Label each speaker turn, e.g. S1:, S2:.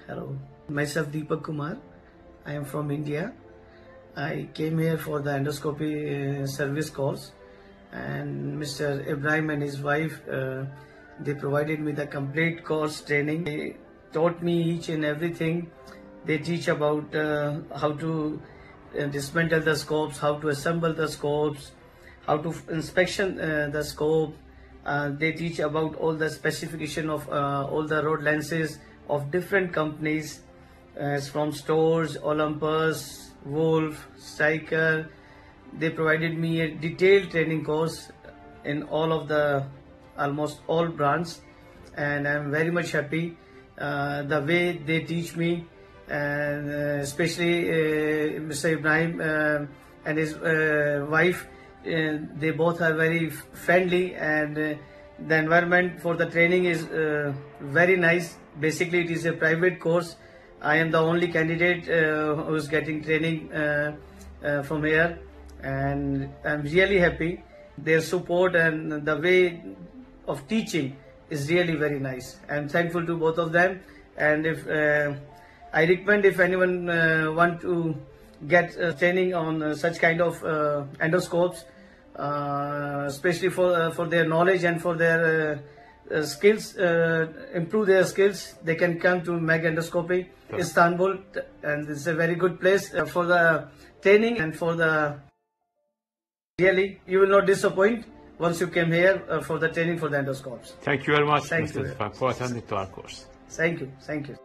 S1: Hello, myself Deepak Kumar. I am from India. I came here for the endoscopy service course, and Mr. Ibrahim and his wife they provided me the complete course training. They taught me each and everything. They teach about how to dismantle the scopes, how to assemble the scopes, how to inspection the scope. They teach about all the specification of all the rod lenses of different companies, from K.Storz, Olympus, Wolf, Stryker. They provided me a detailed training course in all of the almost all brands, and I'm very much happy the way they teach me, and especially Mr. Ibrahim and his wife. They both are very friendly, and the environment for the training is very nice. Basically, it is a private course. I am the only candidate who is getting training from here, and I'm really happy. Their support and the way of teaching is really very nice. I'm thankful to both of them, and if I recommend, if anyone want to get training on such kind of endoscopes, especially for their knowledge and for their skills, improve their skills, they can come to Meg Endoscopy, Istanbul, and it's a very good place for the training and for the. Really, you will not disappoint once you came here for the training for the endoscopes.
S2: Thank you very much,
S1: Thank
S2: Mr.
S1: you.
S2: For attending to our course.
S1: Thank you. Thank you.